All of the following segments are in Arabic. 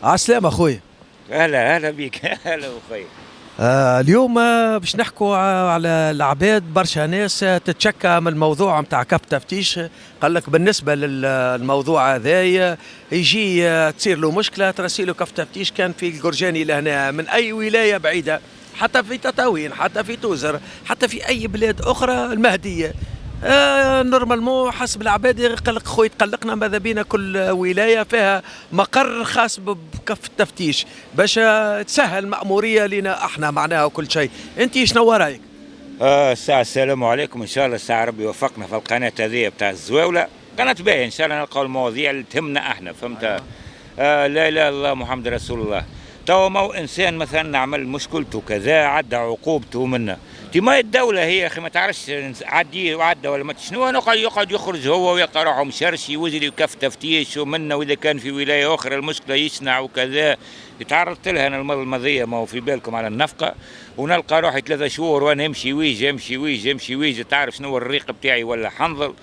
عالسلامة أخوي. اهلا اهلا بك اهلا اخوي. اليوم باش نحكوا على العباد. برشا ناس تتشكى من الموضوع متاع كف تفتيش. قال لك بالنسبة للموضوع هذايا يجي تصير له مشكلة ترسيله كف تفتيش كان في الجرجاني لهنا من أي ولاية بعيدة، حتى في تطاوين، حتى في توزر، حتى في أي بلاد أخرى المهدية. نورمالمون حسب العباد يقلق خويا تقلقنا ماذا بينا كل ولايه فيها مقر خاص بكف التفتيش باش تسهل المأموريه لنا احنا معناها وكل شيء. انت شنو رايك؟ الساعة السلام عليكم، ان شاء الله الساعة ربي يوفقنا في القناة هذه بتاع الزواولة، قناة باهية ان شاء الله نلقاو المواضيع اللي تهمنا احنا، فهمت؟ لا اله الا الله محمد رسول الله. توا مو انسان مثلا نعمل مشكلته كذا عدى عقوبته منا، ما الدولة هي يا اخي ما تعرفش عدي وعدى ولا ما شنو، يقعد يخرج هو ويلقى روحه مشرشي ويجري يكف تفتيش ومنا، واذا كان في ولاية اخرى المشكلة يصنع وكذا. تعرضت لها انا المرة الماضية، ما هو في بالكم على النفقة، ونلقى روحي 3 شهور وانا امشي ويجي امشي ويجي امشي ويجي، تعرف شنو الريق بتاعي ولا حنظل.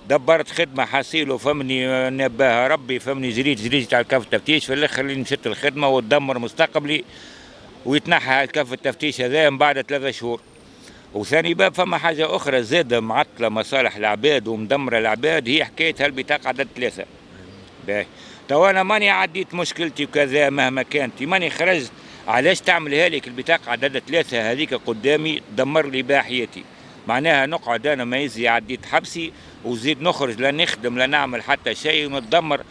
دبرت خدمه حاسيله فمني نباها ربي، فمني جريت على كف التفتيش، في الاخر اللي مشيت الخدمه وتدمر مستقبلي ويتنحى كف التفتيش هذا من بعد 3 شهور. وثاني باب فما حاجه اخرى زاده معطله مصالح العباد ومدمره العباد، هي حكايه هالبطاقه عدد 3. باهي تو انا ماني عديت مشكلتي وكذا مهما كانت، ماني خرجت، علاش تعملها لك البطاقه عدد 3 هذيك قدامي دمر لي بها حياتي؟ معناها نقعد انا ما يزي عديت حبسي وزيد نخرج لا نخدم لا نعمل حتى شيء ونتدمر.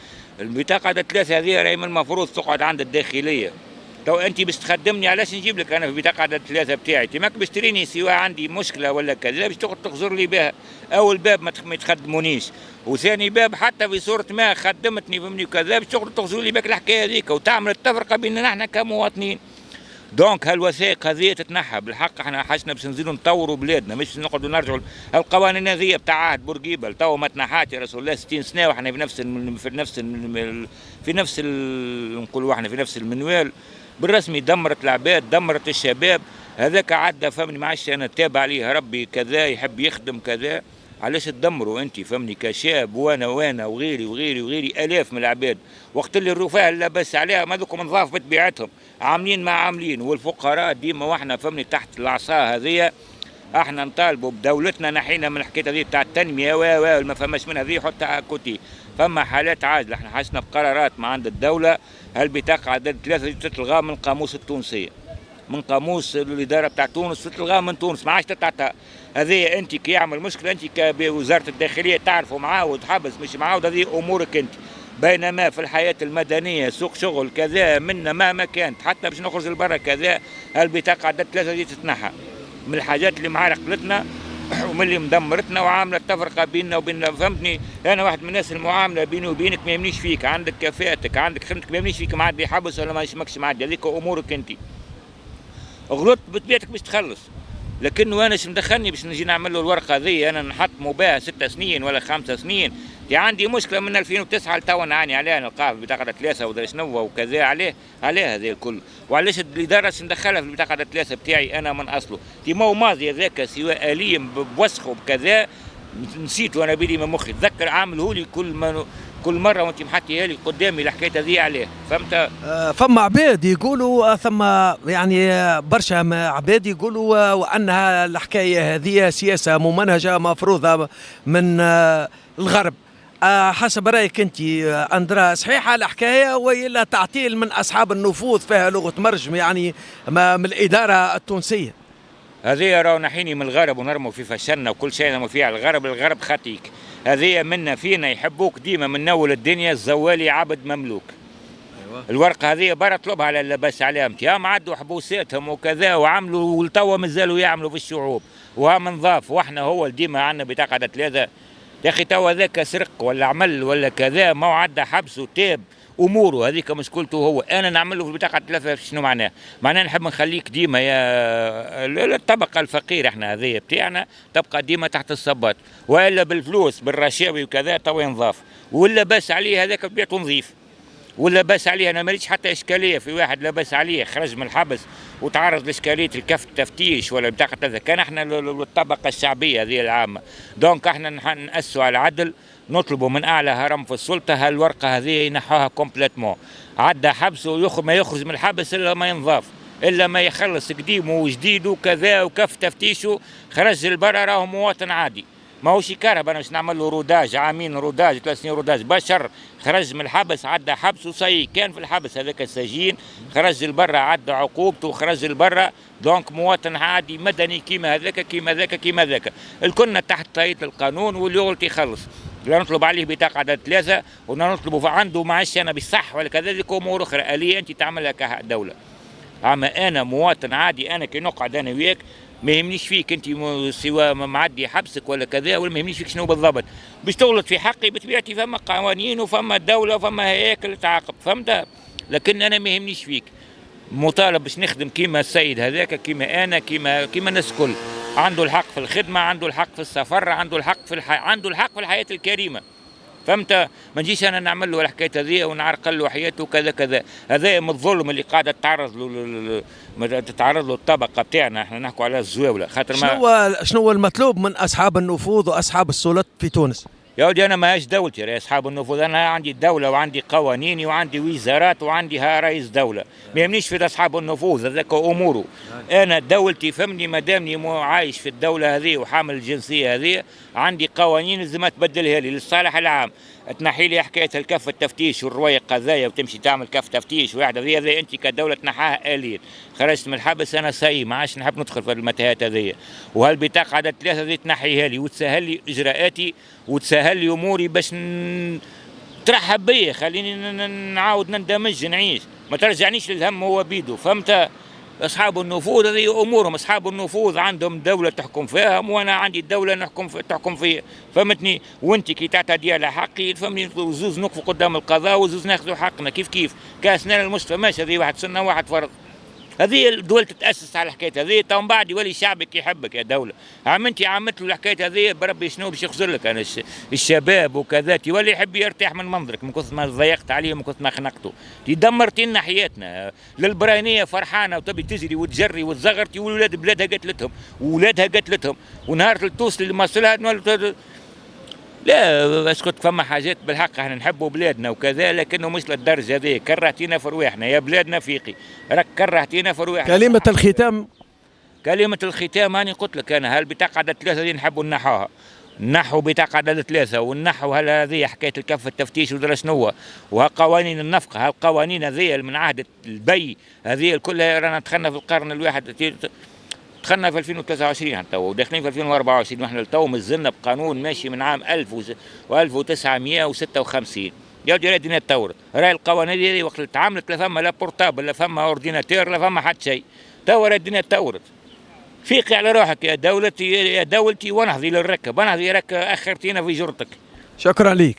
البطاقه عدد 3 هذه راهي من المفروض تقعد عند الداخليه. تو انت باش تخدمني علاش نجيب لك انا في بطاقه عدد 3 بتاعي؟ انت ماك باش تريني سواء عندي مشكله ولا كذا باش تقعد تخزر لي بها. اول باب ما يتخدمونيش، وثاني باب حتى في صورة ما خدمتني فهمني وكذا باش تقعد تغزوا لي بك الحكايه هذيك وتعمل التفرقه بيننا احنا كمواطنين. دونك هالوثائق هذه تتنحى بالحق، احنا حاجنا باش نزيدوا نطوروا بلادنا، مش نقعدوا نرجعوا. القوانين هذه بتاع عهد بورقيبه تو ما تنحات يا رسول الله 60 سنه، واحنا نقولوا احنا في نفس المنوال. بالرسمي دمرت العباد دمرت الشباب. هذاك عدى فهمني، ما عادش انا تابع عليه ربي كذا يحب يخدم كذا. علاش تدمروا انت فهمني كشاب، وانا وغيري الاف من العباد، وقت اللي الرفاه اللي لبس عليها ماذوكم نظاف بطبيعتهم عاملين ما عاملين، والفقراء ديما واحنا فهمني تحت العصا هذيا. احنا نطالبوا بدولتنا، نحينا من الحكايه هذه تاع التنميه ما فماش منها هذه حتى كوتي. فما حالات عاجله احنا حاسنا بقرارات ما عند الدوله. هالبطاقه عدد 3 تتلغى من القاموس التونسيه، من قاموس الاداره بتاع تونس تتلغى من تونس، ما عادش تتعطى. هذه انت كي يعمل مشكله انت كوزاره الداخليه تعرفوا معاه وتحبس مش معاه، هذه امورك انت. بينما في الحياه المدنيه سوق شغل كذا منا مهما كانت حتى باش نخرج لبرا كذا، هالبطاقه عدد 3 دي تتنحى. من الحاجات اللي معرقلتنا ومن اللي مدمرتنا وعامله تفرقه بيننا وبين، فهمتني؟ انا واحد من الناس المعامله بيني وبينك ما يمنيش فيك، عندك كفاءتك عندك خدمتك ما يمنيش فيك معدي حبس ولا ما يشمكش معدي، هذيك امورك انت. غلطت بطبيعتك باش تخلص، لكنه انا مدخلني باش نجي نعمل له الورقه هذه، انا نحط بها 6 سنين ولا 5 سنين. دي عندي مشكله من 2009 لتوا نعاني عليها، نلقاها في بطاقه 3 ولا شنو وكذا عليه هذا الكل. وعلاش الاداره مدخلها في البطاقه 3 بتاعي انا من اصله؟ دي مو ماضي هذاك سواء آليا بوسخه بكذا، نسيت وانا بيدي من مخي، تذكر عامله لي كل مره وانت محطيها لي قدامي الحكايه هذه عليه، فهمت؟ فما عباد يقولوا ثم يعني برشا عباد يقولوا وانها الحكايه هذه سياسه ممنهجه مفروضه من الغرب. حسب رايك انت اندرا، صحيحه الحكايه ولا تعطيل من اصحاب النفوذ فيها لغه مرجم يعني من الاداره التونسيه؟ هذه راهو نحيني من الغرب ونرموا في فشلنا وكل شيء نرموا فيه على الغرب خطيك. هذه منا فينا يحبوك ديما من اول الدنيا، الزوالي عبد مملوك. أيوة. الورقه هذه برا طلبها على اللباس علامتي، هم عدوا حبوساتهم وكذا وعملوا ولتوا مازالوا يعملوا في الشعوب وهم نضاف، واحنا هو ديما عندنا بطاقه 3. يا اخي توا ذاك سرق ولا عمل ولا كذا ما عدى حبس وتاب اموره، هذيك مشكلته هو. انا نعمل له في البطاقه 3 شنو معناه؟ معناه نحب نخليك ديما يا الطبقه الفقيره احنا هذه بتاعنا تبقى ديما تحت الصباط، والا بالفلوس بالرشاوي وكذا توا ينضاف، ولا باس عليه هذاك بيعته نظيف، ولا باس عليه. انا ماليش حتى اشكاليه في واحد لا باس عليه خرج من الحبس وتعرض لاشكاليه الكف التفتيش ولا بطاقه كذا، كان احنا الطبقه الشعبيه هذه العامه. دونك احنا نأسوا على العدل نطلبوا من اعلى هرم في السلطه هالورقه هذه ينحوها كومبليتمون. عدى حبس ما يخرج من الحبس الا ما ينضاف، الا ما يخلص قديمه وجديد وكذا وكف تفتيشه، خرج للبرا راهو مواطن عادي. ماهوش كهرباء انا باش نعمل له روداج، عامين روداج 3 سنين روداج بشر، خرج من الحبس عدى حبس وصي كان في الحبس هذاك السجين، خرج للبرا عدى عقوبته وخرج للبرا، دونك مواطن عادي مدني كيما هذاك كيما ذاك كيما ذاك، الكلنا تحت طاية القانون واللي يغلط يخلص. لا نطلب عليه بطاقة عدد 3 ولا نطلبوا عنده معاش انا بالصح ولا كذلك امور اخرى اليه انت تعملها كدولة. اما انا مواطن عادي، انا كي نقعد انا وياك ما يهمنيش فيك انت سواء معدي حبسك ولا كذا، ولا ما يهمنيش فيك شنو بالضبط، باش تغلط في حقي بطبيعتي فما قوانين وفما دولة وفما هياكل تعاقب، فهمت؟ لكن انا ما يهمنيش فيك، مطالب باش نخدم كيما السيد هذاك، كيما انا، كيما الناس الكل، عنده الحق في الخدمة، عنده الحق في السفر، عنده الحق عنده الحق في الحياة الكريمة، فهمت؟ ما نجيش انا نعمل له الحكايه هذه ونعرقل له حياته كذا كذا، هذا من الظلم اللي قاعده تتعرض له الطبقه بتاعنا، احنا نحكوا على الزواوله، خاطر ما شنو هو المطلوب من اصحاب النفوذ واصحاب السلطات في تونس؟ يا ودي انا ماهيش دولتي يا اصحاب النفوذ، انا عندي دوله وعندي قوانيني وعندي وزارات وعندي رئيس دوله، ما يهمنيش في اصحاب النفوذ هذاك اموره، انا دولتي فهمني ما دامني عايش في الدوله هذه وحامل الجنسيه هذه، عندي قوانين لازم تبدلها لي للصالح العام، تنحي لي حكايه الكف التفتيش والرويق هذايا وتمشي تعمل كف تفتيش واحد هذه انت كدوله تنحاها اليا، خرجت من الحبس انا سي ما عادش نحب ندخل في المتاهات هذيا، وهالبطاقه عدد 3 هذه تنحيها لي وتسهل لي اجراءاتي وتسهل لي اموري باش ترحب بيا، خليني نعاود نندمج نعيش، ما ترجعنيش للهم هو بيدو، فهمت؟ اصحاب النفوذ هذه امورهم، اصحاب النفوذ عندهم دوله تحكم فيهم وانا عندي دوله تحكم فيها، فهمتني؟ وانت كي تعتدي على حقي فهمني، زوز نقفوا قدام القضاء وزوز ناخذوا حقنا كيف كاسنان المستوى ماشي، هذه واحد سنه واحد فرض، هذه الدول تتاسس على الحكايه هذه، تو من بعد يولي شعبك يحبك يا دوله، انت عملت له الحكايه هذه بربي شنو باش يخزر لك انا الشباب وكذا، يولي يحب يرتاح من منظرك من كثر ما ضيقت عليه من كثر ما خنقته، دمرتي لنا حياتنا، للبرانيه فرحانه وتبي تجري وتجري وتزغرتي والولاد بلادها قتلتهم وولادها قتلتهم، ونهار توصل لمصلها لا اسكت، فما حاجات بالحق احنا نحبوا بلادنا وكذا، لكنه مش للدرجه هذه، كرهتينا في رواحنا يا بلادنا فيقي، راك كرهتينا في رواحنا. كلمة الختام، كلمة الختام أنا قلت لك أنا هالبطاقة عدد 3 دي نحبوا نحوها، نحو بطاقة عدد 3 ونحو هذه حكاية الكف التفتيش ودرا شنو، وقوانين النفقة، هالقوانين هذه من عهد البي هذه كلها رانا دخلنا في القرن الواحد، دخلنا في 2023 حتى وداخلين في 2024 واحنا تو مازلنا بقانون ماشي من عام 1956. يا ودي الدنيا تطورت، راهي القوانين هذه وقت اللي تعاملت لا فما لا بورتابل لا فما اورديناتور لا فما حتى شيء، تو الدنيا تطورت. فيقي على روحك يا دولتي يا دولتي ونهضي للركب، ونهضي راك اخرتينا في جرتك. شكرا ليك.